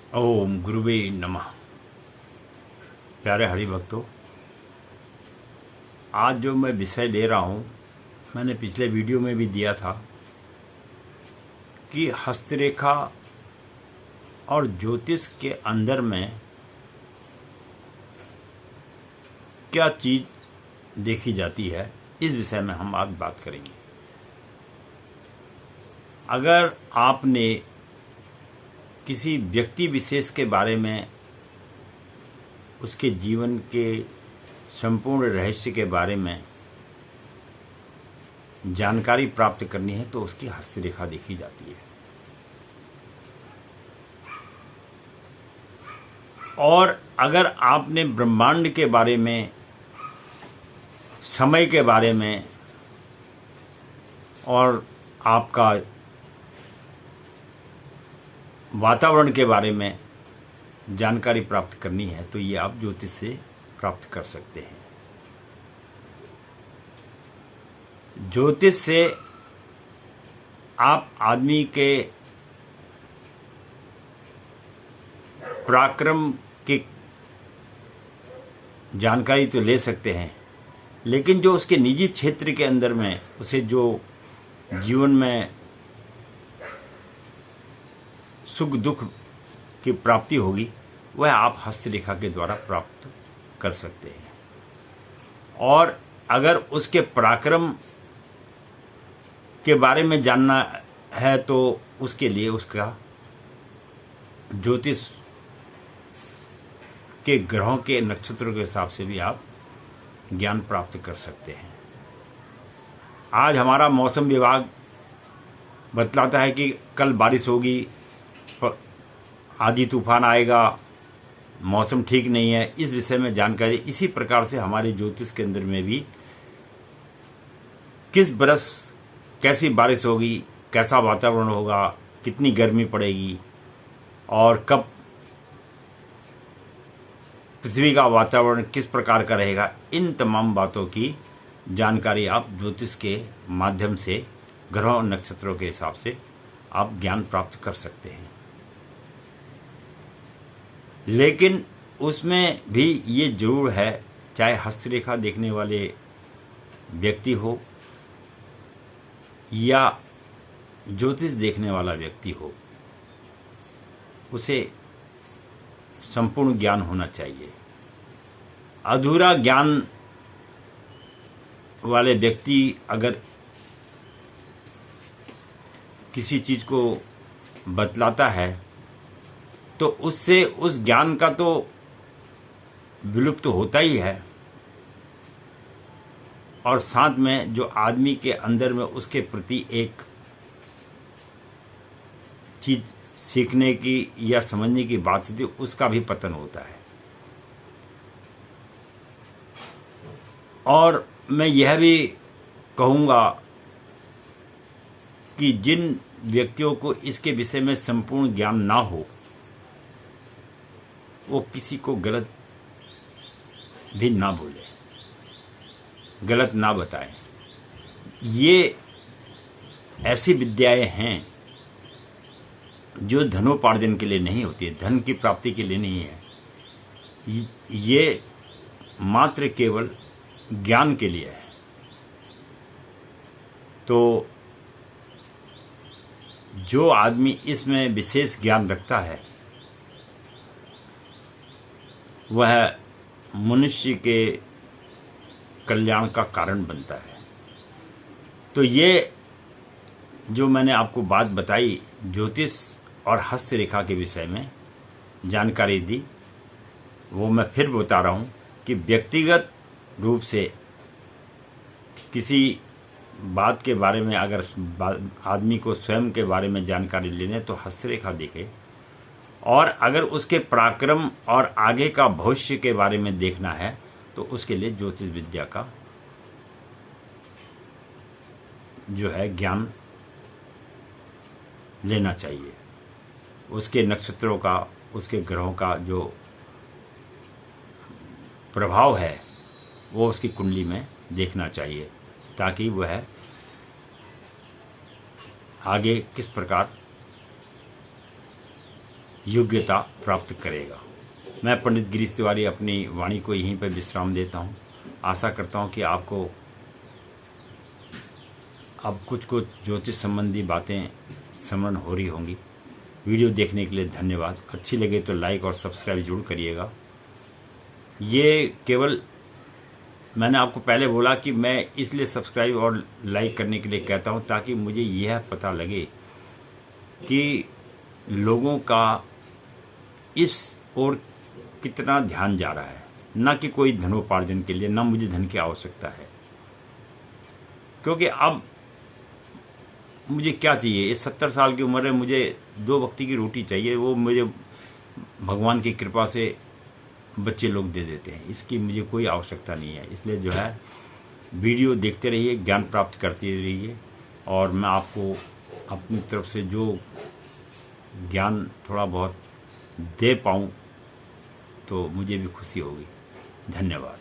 ओम गुरुवे नमः। प्यारे हरि भक्तों, आज जो मैं विषय ले रहा हूँ, मैंने पिछले वीडियो में भी दिया था कि हस्तरेखा और ज्योतिष के अंदर में क्या चीज़ देखी जाती है। इस विषय में हम आज बात करेंगे। अगर आपने किसी व्यक्ति विशेष के बारे में, उसके जीवन के संपूर्ण रहस्य के बारे में जानकारी प्राप्त करनी है तो उसकी हस्तरेखा देखी जाती है। और अगर आपने ब्रह्मांड के बारे में, समय के बारे में और आपका वातावरण के बारे में जानकारी प्राप्त करनी है तो ये आप ज्योतिष से प्राप्त कर सकते हैं। ज्योतिष से आप आदमी के पराक्रम की जानकारी तो ले सकते हैं, लेकिन जो उसके निजी क्षेत्र के अंदर में उसे जो जीवन में सुख दुख की प्राप्ति होगी वह आप हस्तरेखा के द्वारा प्राप्त कर सकते हैं। और अगर उसके पराक्रम के बारे में जानना है तो उसके लिए उसका ज्योतिष के ग्रहों के नक्षत्रों के हिसाब से भी आप ज्ञान प्राप्त कर सकते हैं। आज हमारा मौसम विभाग बतलाता है कि कल बारिश होगी, आधी तूफान आएगा, मौसम ठीक नहीं है। इस विषय में जानकारी इसी प्रकार से हमारे ज्योतिष के अंदर में भी किस बरस कैसी बारिश होगी, कैसा वातावरण होगा, कितनी गर्मी पड़ेगी और कब पृथ्वी का वातावरण किस प्रकार का रहेगा, इन तमाम बातों की जानकारी आप ज्योतिष के माध्यम से ग्रहों और नक्षत्रों के हिसाब से आप ज्ञान प्राप्त कर सकते हैं। लेकिन उसमें भी ये जरूर है, चाहे हस्तरेखा देखने वाले व्यक्ति हो या ज्योतिष देखने वाला व्यक्ति हो, उसे संपूर्ण ज्ञान होना चाहिए। अधूरा ज्ञान वाले व्यक्ति अगर किसी चीज़ को बतलाता है तो उससे उस ज्ञान का तो विलुप्त होता ही है, और साथ में जो आदमी के अंदर में उसके प्रति एक चीज सीखने की या समझने की बात थी उसका भी पतन होता है। और मैं यह भी कहूँगा कि जिन व्यक्तियों को इसके विषय में संपूर्ण ज्ञान ना हो वो किसी को गलत भी ना बोले, गलत ना बताएं। ये ऐसी विद्याएं हैं जो धनोपार्जन के लिए नहीं होती है, धन की प्राप्ति के लिए नहीं है। ये मात्र केवल ज्ञान के लिए है। तो जो आदमी इसमें विशेष ज्ञान रखता है वह मनुष्य के कल्याण का कारण बनता है। तो ये जो मैंने आपको बात बताई ज्योतिष और हस्तरेखा के विषय में जानकारी दी, वो मैं फिर बता रहा हूँ कि व्यक्तिगत रूप से किसी बात के बारे में अगर आदमी को स्वयं के बारे में जानकारी लेने तो हस्तरेखा देखे, और अगर उसके पराक्रम और आगे का भविष्य के बारे में देखना है तो उसके लिए ज्योतिष विद्या का जो है ज्ञान लेना चाहिए। उसके नक्षत्रों का, उसके ग्रहों का जो प्रभाव है वो उसकी कुंडली में देखना चाहिए, ताकि वह आगे किस प्रकार योग्यता प्राप्त करेगा। मैं पंडित गिरीश तिवारी अपनी वाणी को यहीं पर विश्राम देता हूँ। आशा करता हूँ कि आपको अब कुछ ज्योतिष संबंधी बातें स्मरण हो रही होंगी। वीडियो देखने के लिए धन्यवाद। अच्छी लगे तो लाइक और सब्सक्राइब जरूर करिएगा। ये केवल मैंने आपको पहले बोला कि मैं इसलिए सब्सक्राइब और लाइक करने के लिए कहता हूँ ताकि मुझे यह पता लगे कि लोगों का इस ओर कितना ध्यान जा रहा है। ना कि कोई धनोपार्जन के लिए, ना मुझे धन की आवश्यकता है, क्योंकि अब मुझे क्या चाहिए। इस 70 साल की उम्र में मुझे 2 वक्त की रोटी चाहिए, वो मुझे भगवान की कृपा से बच्चे लोग दे देते हैं। इसकी मुझे कोई आवश्यकता नहीं है। इसलिए जो है वीडियो देखते रहिए, ज्ञान प्राप्त करते रहिए, और मैं आपको अपनी तरफ से जो ज्ञान थोड़ा बहुत दे पाऊँ तो मुझे भी खुशी होगी। धन्यवाद।